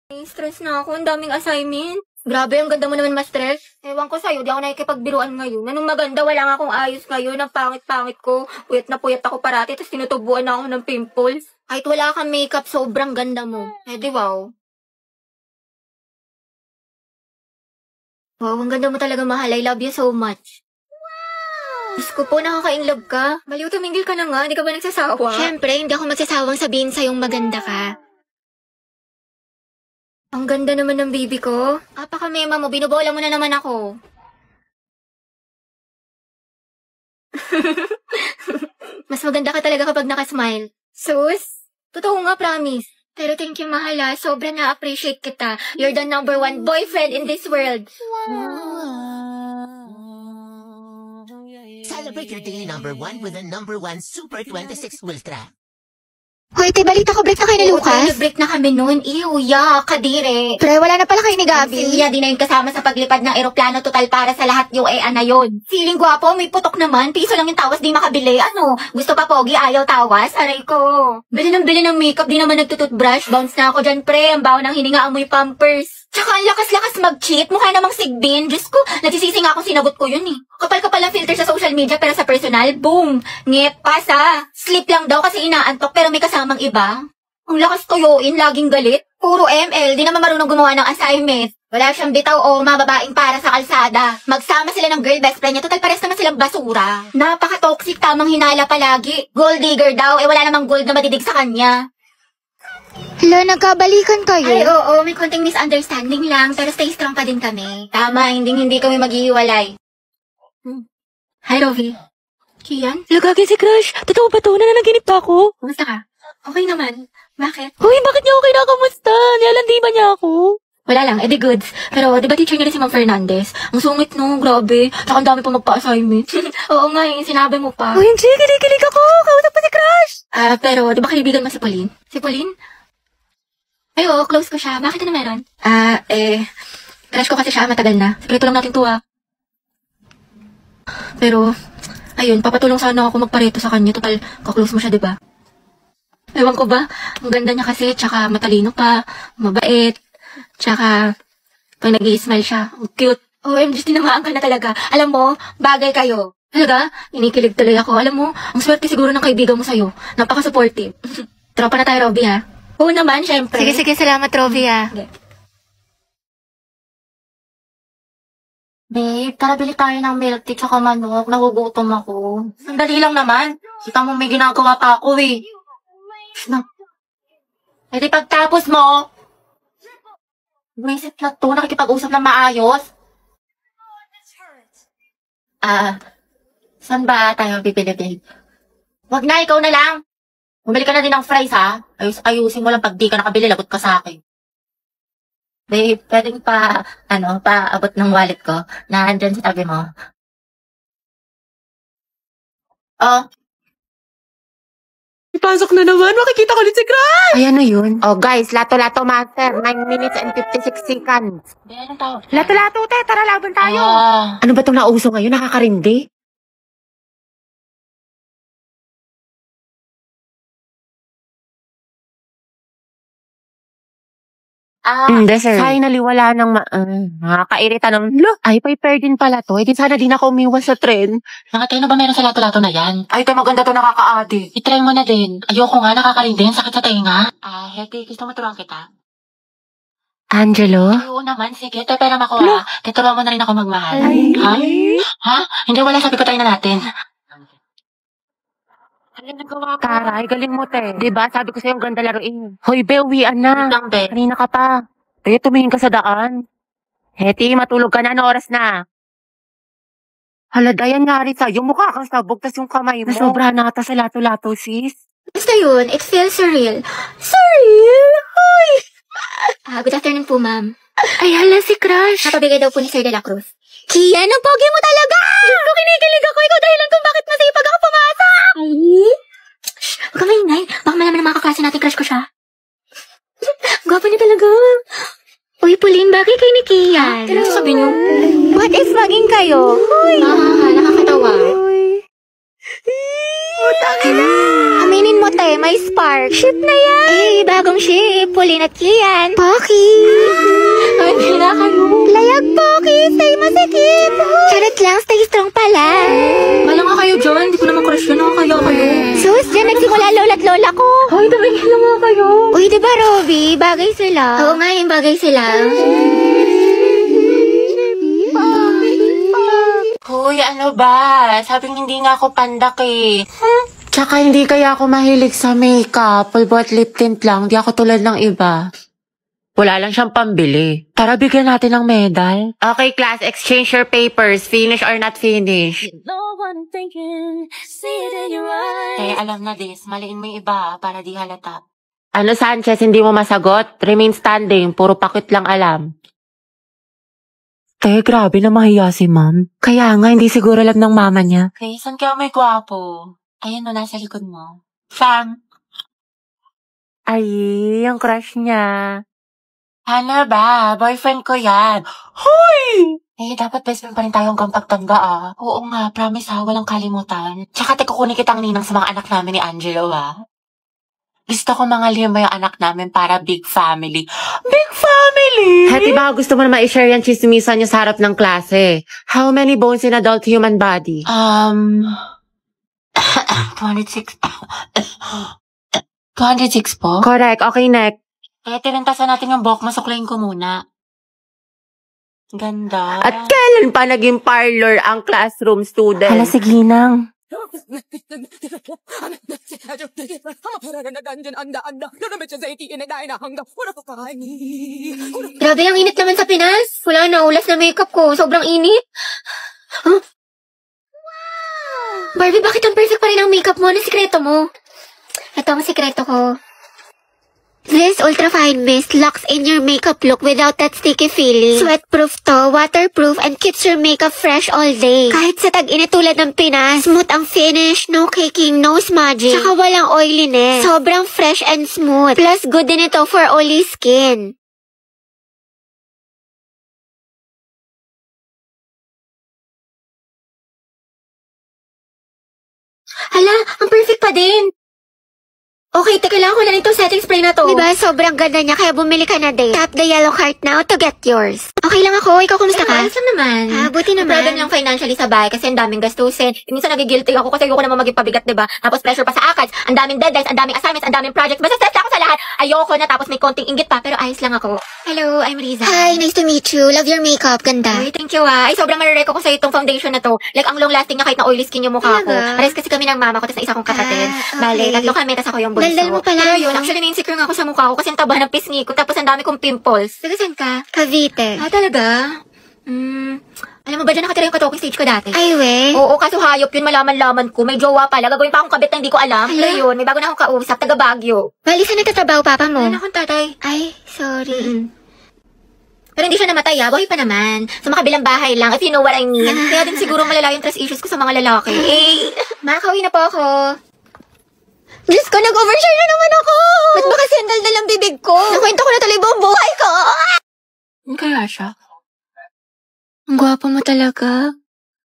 Stress na ako. Ang daming assignment. Grabe, ang ganda mo naman ma-stress. Ewan ko sa'yo, di ako nakikipagbiruan ngayon. Anong maganda, wala nga akong ayos ngayon. Ang pangit-pangit ko. Puyat na puyat ako parati, tapos tinutubuan na ako ng pimples. Kahit wala kang makeup, sobrang ganda mo. Eh di wow. Wow, ang ganda mo talaga, mahal. I love you so much. Diyos ko po, nakaka-inlove ka. Baliw, tumingil ka na nga. Hindi ka ba nagsasawa? Siyempre, hindi ako magsasawang sabihin sa'yong maganda ka. Ang ganda naman ng baby ko. Apaka-mema mo, binubola mo na naman ako. Mas maganda ka talaga kapag nakasmile. Sus? Totoo nga, promise. Pero thank you, mahal. Sobra na-appreciate kita. You're the #1 boyfriend in this world. Celebrate your daily #1 with the #1 Super 26 Ultra. Hoy, te, balita ko, break na kayo ni Lucas? Break na kami noon. Iuya, kadire. Pre, wala na pala kayo ni Gabi. Silya, di na yung kasama sa paglipad ng eroplano total para sa lahat yung na yun. Feeling gwapo, may putok naman. Piso lang yung tawas, di makabili. Ano? Gusto pa pogi, ayaw tawas? Aray ko. Bili ng makeup, di naman nagtututbrush. Bounce na ako dyan, pre. Ang baho ng hininga, amoy pampers. Tsaka ang lakas-lakas mag-cheat. Mukha namang sigbin. Diyos ko, nagsisisi nga akong sinagot ko yun eh. Kapal-kapal ang filter sa social media pero sa personal, boom! Ngep, pasa. Sleep lang daw kasi inaantok pero may kasamang iba. Ang lakas toyoin, laging galit. Puro ML, di naman marunong gumawa ng assignment. Wala siyang bitaw o mababaing para sa kalsada. Magsama sila ng girl best friend niya, total pares naman silang basura. Napaka-toxic, tamang hinala palagi. Gold digger daw, wala namang gold na madidig sa kanya. Hala, nagkabalikan kayo? Ay, oo, may konting misunderstanding lang, pero stay strong pa din kami. Tama, hindi kami maghihiwalay. Hi, Rovi. Kian? Lagagi si Crush. Totoo ba to? Nananaginip pa ako? Kumusta ka? Okay naman. Bakit? Hoy, bakit niya ako kinakamusta? Nilalandi ba niya ako? Wala lang, edi goods. Pero, di ba teacher niya rin si Ma'am Fernandez? Ang sungit no, grabe. Tsaka ang dami pa magpa-assignment. Oo nga, sinabi mo pa. Hoy, hindi, kinikilig ako. Kausap pa si Crush. Pero, di ba kaibigan mo si Pauline? Si Pauline? Ay, oo, close ko siya. Bakit ano meron? Crush ko kasi siya, matagal na. Sekreto lang natin to, Pero, ayun, papatulong sana ako magpareto sa kanya. Total, kaklose mo siya, di ba? Ewan ko ba? Ang ganda niya kasi, tsaka matalino pa, mabait, tsaka pag nag-i-smile siya, ang cute. OMG, tinamaan ka na talaga. Alam mo, bagay kayo. Talaga? Inikilig tuloy ako. Alam mo, ang swerte siguro ng kaibigan mo sa'yo. Napaka-supportive. Tropa na tayo, Robby, ha? Oo naman, syempre. Sige, salamat, Rovi, Okay. Babe, tara bili tayo ng milk tea tsaka manok. Nagugutom ako. Sandali lang naman. Kita mo may ginagawa pa ako eh. Eh di pagtapos mo, buwisit na to, nakikipag-usap na maayos. Saan ba tayo bibili, babe? Wag na, ikaw na lang. Bumili ka na din ng fries, ha? Ayusin mo lang pag di ka nakabili, lagot ka sa akin. Babe, pwedeng paabot ng wallet ko na andyan sa tabi mo. Oh. Ipasok na naman. Makikita ko ulit si Crush. Ay, ano yun? Oh, guys, lato-lato master. 9 minutes and 56 seconds. Anong tawag? Lato-lato, te. Tara, laban tayo. Ano ba itong nauso ngayon? Nakakarindi? Finally, wala nang nakakairita ng, ay, paper din pala to. Eh, di sana din ako umiwas sa trend. Nakatay na ba meron sa lato-lato na yan? Ay, ito maganda to, nakaka-addict. I-try mo na din. Ayoko nga, nakakarin sakit sa tenga. Heti, gusto mo turuan kita? Angelo? Ay, oo naman, sige. Ito, pera ako, Tuturuan mo na rin ako magmahal. Ha? Ha? Hindi, wala, sabi ko tayo na natin. Taray, galing mo, te. Diba? Sabi ko sa'yo, ang ganda laruin. Hoy, be, uwian na. Lang, be. Kanina ka pa. Te, tumingin ka sa daan. Heti, matulog ka na. Ano oras na? Hala, Dayan nga rin sa'yo. Mukha kang sabog, tas yung kamay mo. Nasobrahan na ata sa lato-lato, sis. Basta yun, it feels surreal. Surreal? Hoy! Good afternoon po, ma'am. Ay, hala si Crush. Napabigay daw po ni Sir De La Cruz. Kian, ang pogi mo talaga! Ito, kinikilig ako. Ikaw dahilan kung bakit masipag ako pumasok. Ay? Huwag ka maingay. Baka malaman ng mga kaklase natin crush ko siya. Gwapo niya talaga. Uy, Pauline, bagay kay ni Kian. Ano sasabihin niyo? What if maging kayo? Nakakatawa. Aminin mo, te, may spark. Ship na yan. Eh, bagong ship. Pauline at Kian. Paki. stay masikip. Charot lang, stay strong pala. Wala nga kayo dyan. Hindi ko naman crush yun. Nakakaya kayo. Sus, dyan nagsimula lola't lola ko. Hoy, tumigil na nga kayo. Uy, diba, Robby? Bagay sila. Oo nga, yung bagay sila. Hoy, ano ba? Sabing hindi nga ako pandak eh. Tsaka hindi kaya ako mahilig sa makeup. Pulbot lip tint lang. Di ako tulad ng iba. Wala lang siyang pambili. Tara, bigyan natin ng medal. Okay, class. Exchange your papers. Finish or not finish. Eh, alam na this. Maliin mo yung iba para di halata. Ano, Sanchez? Hindi mo masagot? Remain standing. Puro pakit lang alam. Grabe na mahiya si ma'am. Kaya nga, hindi siguro alam ng mama niya. Saan kaya may gwapo? Ayan o, nasa likod mo. Sam. Ay, yung crush niya. Ano ba? Boyfriend ko yan. Hoy! Dapat best friend pa rin tayo hanggang pagtanda Oo nga, promise walang kalimutan. Tsaka kukunin kitang ninang sa mga anak namin ni Angelo Gusto ko mga lima yung anak namin para big family. Big family! Hati ba gusto mo na ma-share yan chismisan niyo sa harap ng klase? How many bones in adult human body? 206. 206 po? Correct. Okay, next. Tirintasan natin yung buhok. Masuklayin ko muna. Ganda. At kailan pa naging parlor ang classroom student? Hala, sige nang. Grabe, ang init naman sa Pinas. Wala na, ulas na makeup ko. Sobrang init. Huh? Wow! Barbie, bakit ang perfect pa rin ang makeup mo? Ano sikreto mo? Ito ang sikreto ko. This Ultra Fine Mist locks in your makeup look without that sticky feeling. Sweatproof to, waterproof, and keeps your makeup fresh all day. Kahit sa tag-init tulad ng Pinas, smooth ang finish, no caking, no smudging. Tsaka walang oiliness. Sobrang fresh and smooth. Plus, good din ito for oily skin. Hala, ang perfect pa din. Okay, kailangan ko na rin itong setting spray na to. Diba, sobrang ganda niya, kaya bumili ka na din. Tap the yellow cart now to get yours. Okay lang ako, ikaw kumusta ka? Ayos naman. Buti naman. Problem lang financially sa bahay kasi ang daming gastusin. Minsan nagigilty ako kasi ayoko naman maging pabigat, diba? Tapos pressure pa sa ACADS, ang daming deadlines, ang daming assignments, ang daming projects. Basta stress ako sa lahat. Ayoko na, tapos may konting inggit pa, pero ayos lang ako. Hello, I'm Riza. Hi, nice to meet you. Love your makeup, ganda. Ay, thank you Ay, sobrang marereko ko sa itong foundation na to. Like, ang long lasting niya kahit na oily skin yung mukha ko. Pares kasi kami ng mama ko, tapos na isa kong kapatid. Bale, tatlo kami, tapos ako yung bunso. Daldal mo pala. Pero yun, actually na-insecure nga ako sa mukha ko kasi ang taba ng pisngi ko, tapos ang dami kong pimples. Taga saan ka? Cavite. Talaga? Alam mo ba dyan nakatira yung katoking stage ko dati? Ay, we? Oo, kaso hayop yun, malaman-laman ko. May jowa pala. Gagawin pa akong kabit na hindi ko alam. Pero yun, may bago na akong kausap, taga Baguio. Bali, saan nagtatrabaho papa mo? Wala akong tatay. Ay, sorry. Pero hindi siya namatay buhay pa naman. Sa makabilang bahay lang, if you know what I mean. Kaya din siguro malala yung trust issues ko sa mga lalaki. Makakauwi na po ako. Diyos ko, nag-overshare na naman ako! Ba't ba kasi ang daldal ang bibig ko? Nakwento ko na tuloy buong buhay ko! Kaya siya? Ang gwapo mo talaga.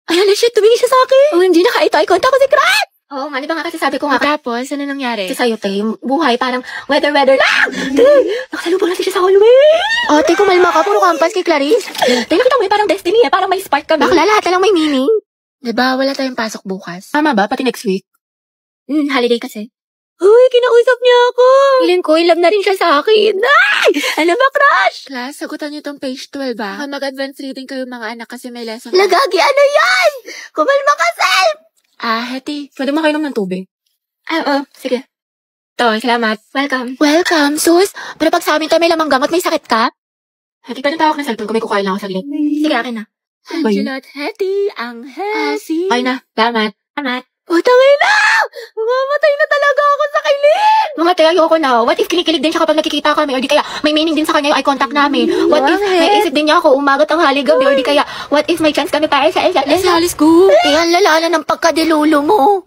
Ay, hala siya, tumingin siya sa akin. Oh, hindi naka-eye contact ko si Krat! Oo nga, di ba nga kasi sabi ko nga. Tapos, ano nangyari? Kasi sa'yo, te, yung buhay parang weather lang! Te, nakasalubong natin siya sa hallway! Te, kumalma ka, puro kampas kay Clarice. Te, nakita mo parang destiny parang may spark kami. Bakla, lahat na lang may meaning. Diba, wala tayong pasok bukas? Tama ba? Pati next week? Holiday kasi. Uy, kinausap niya ako. Feeling ko, in love na rin siya sa akin. Ay! Ano ba, crush? Class, sagutan niyo tong page 12, ba? Mag-advance reading kayo mga anak kasi may lesson. Lagagi, ano yan? Kumalma ka, Self! Heti, pwede mo kayo ng tubig? Oo, sige. To, salamat. Welcome, sus. Pero pag sa amin tayo may lamang gamot, may sakit ka? Heti, pwede tawag na cellphone kung may kukain lang ako sa gilid. Sige, akin na. Angela at Heti, ang Hesi. Okay na, salamat. Tangay na! Mamatay na talaga ako sa kilig! Mga te, ayoko na. What if kinikilig din siya kapag nakikita kami? Or di kaya may meaning din sa kanya yung eye contact namin? What if may isip din niya ako umagat ang hali gabi? Or di kaya, what if may chance kami para sa isa't isa? Let's go! Ang lala na ng pagkadilulo mo.